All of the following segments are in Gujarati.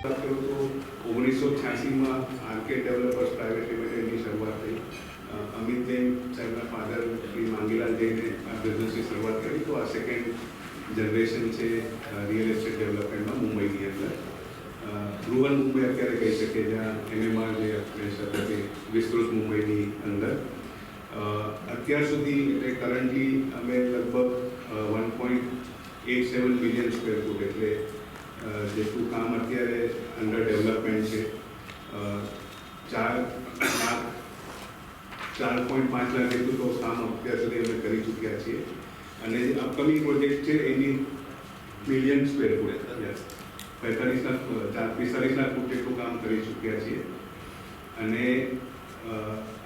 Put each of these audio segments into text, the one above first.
વાત કરું તો 1986માં આર્કેડ ડેવલપર્સ પ્રાઇવેટ લિમિટેડની શરૂઆત થઈ. અમિત જૈન સાહેબના ફાધર શ્રી માંગીલાલ જૈને આ બિઝનેસની શરૂઆત કરી. તો આ સેકન્ડ જનરેશન છે રિયલ એસ્ટેટ ડેવલપમેન્ટમાં મુંબઈની અંદર. રૂરલ મુંબઈ અત્યારે કહી શકીએ, જ્યાં MMR જે આપણે શબ્દ વિસ્તૃત મુંબઈની અંદર. અત્યાર સુધી એટલે કરન્ટલી અમે લગભગ 1.87 બિલિયન સ્ક્વેર ફૂટ એટલે જેટલું કામ અત્યારે અંડર ડેવલપમેન્ટ છે. 4.5 લાખ જેટલું તો કામ અત્યાર સુધી અમે કરી ચૂક્યા છીએ. અને જે અપકમિંગ પ્રોજેક્ટ છે એની million square foot 45 lakh foot જેટલું કામ કરી ચૂક્યા છીએ. અને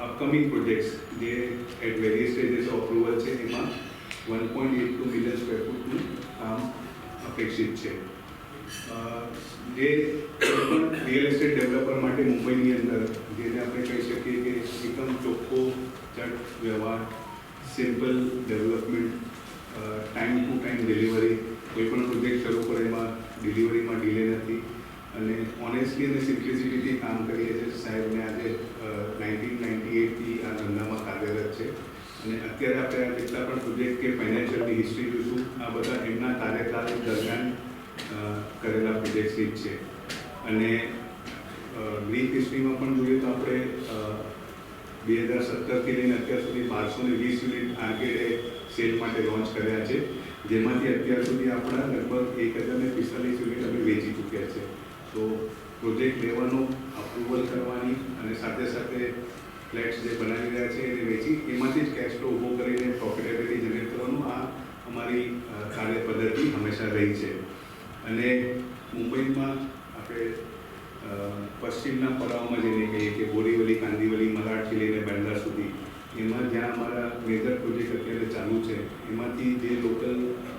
અપકમિંગ પ્રોજેક્ટ્સ જે at various stages of approval છે એમાં 1.82 મિલિયન સ્ક્વેર ફૂટનું કામ અપેક્ષિત છે. જે રિયલ એસ્ટેટ ડેવલપર માટે મુંબઈની અંદર જેને આપણે કહી શકીએ કે એકદમ ચોખ્ખો ચટ વ્યવહાર, simple development, time to time delivery, કોઈ પણ પ્રોજેક્ટ શરૂ કરે એમાં ડિલિવરીમાં ડિલે નથી અને ઓનેસ્ટલી અને સિમ્પ્લિસિટીથી કામ કરીએ છીએ. સાહેબને આજે 1998થી આ ધંધામાં કાર્યરત છે અને અત્યારે આપણે આ જેટલા પણ પ્રોજેક્ટ કે ફાઇનાન્શિયલની હિસ્ટ્રી જોઈશું આ બધા એમના કાર્યકાળ દરમિયાન કરેલા પ્રોજેક્ટ્સની જ છે. અને બ્રીફ હિસ્ટ્રીમાં પણ જોઈએ તો આપણે 2017થી લઈને અત્યાર સુધી 1220 યુનિટ આર્કેડે સેલ માટે લોન્ચ કર્યા છે, જેમાંથી અત્યાર સુધી આપણા લગભગ 1045 યુનિટ અમે વેચી ચૂક્યા છે. તો પ્રોજેક્ટ લેવાનો, અપ્રુવલ કરવાની અને સાથે સાથે ફ્લેટ્સ જે બનાવી રહ્યા છે એને વેચી એમાંથી જ કેશ ફ્લો ઊભો કરીને પ્રોફિટેબિલિટી જનરેટ કરવાનું આ અમારી કાર્ય પદ્ધતિ હંમેશા રહી છે. અને મુંબઈમાં આપણે પશ્ચિમના પડાવમાં જઈને કહીએ કે બોરીવલી, કાંદિવલી, મલાડથી લઈને બેન્ડર સુધી એમાં જ્યાં અમારા મેજર પ્રોજેક્ટ અત્યારે ચાલુ છે એમાંથી જે લોકલ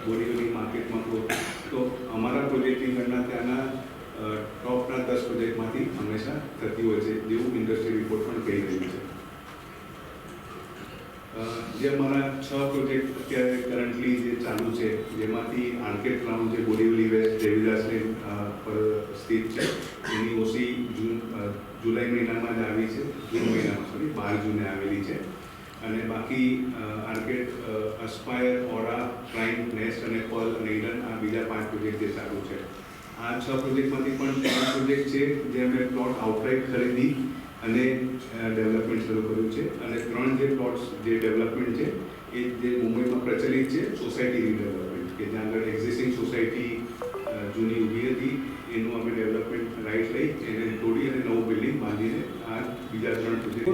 બોરીવલી માર્કેટમાં તો અમારા પ્રોજેક્ટની ગણના ત્યાંના ટોપના 10 પ્રોજેક્ટમાંથી હંમેશા થતી હોય છે, જેવું ઇન્ડસ્ટ્રી રિપોર્ટ પણ કહી રહ્યું છે. જે અમારા 6 પ્રોજેક્ટ અત્યારે કરન્ટલી જે ચાલુ છે જેમાંથી આર્કેડ ક્રાઉન જે બોરીવલી વેસ્ટ દેવીદાસ લેન પર સ્થિત છે એની ઓસી જુલાઈ મહિનામાં જ આવી છે, જૂન મહિનામાં 12 જૂને આવેલી છે. અને બાકી આર્કેડ અસ્પાયર, ઓરા, પ્રાઇમ, નેસ્ટ અને પર્લ અને ઈડન આ બીજા 5 પ્રોજેક્ટ જે ચાલુ છે. આ 6 પ્રોજેક્ટમાંથી પણ 3 પ્રોજેક્ટ છે જે અમે પ્લોટ આઉટરાઇટ ખરીદી અને ડેવલપમેન્ટ શરૂ કર્યું છે. અને 3 જે પ્લોટ્સ જે ડેવલપમેન્ટ છે એ જે મુંબઈમાં પ્રચલિત છે સોસાયટી રીડેવલપમેન્ટ, કે જ્યાં આગળ એક્ઝિસ્ટિંગ સોસાયટી જૂની ઊભી હતી એનું અમે ડેવલપમેન્ટ રાઇટ લઈ એને તોડી અને નવું બિલ્ડિંગ બાંધીને આ બીજા 3 પ્રોજેક્ટ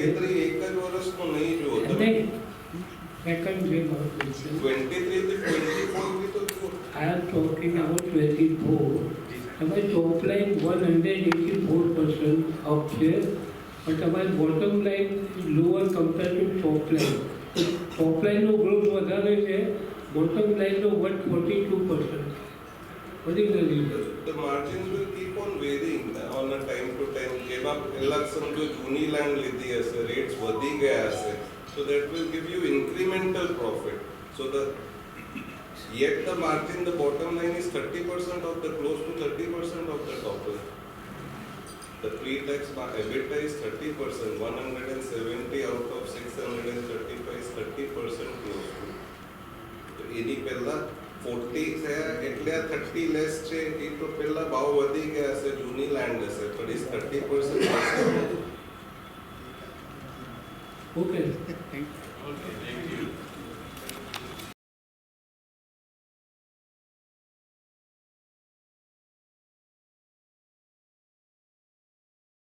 એક જ વર્ષનો નહીં જો Second wave of 23 થી 24 भी तो I am talking about 24. हमारी टॉप लाइन 184% up છે, but हमारी bottom line is lower compared to top line. તો top line નો ગ્રોથ વધારે છે, bottom line no 142%. What is the reason? the margins will keep on varying on a time to time. જેવા પહેલા સમજો જૂની લેન્ડ લીધી હશે, રેટ્સ વધી ગયા હશે, so that will give you incremental profit. So yet the margin, the bottom line is 30% of the, close to 30% of the top line. The pre-tax EBITDA is 30%, 170 out of 635 is 30% close to. તો એની પહેલા 40 થયા એટલે 30 લેસ છે, એ તો પહેલા ભાવ વધી ગયા હશે, જૂની લેન્ડ હશે, તો is 30%. Okay. Okay, thank you.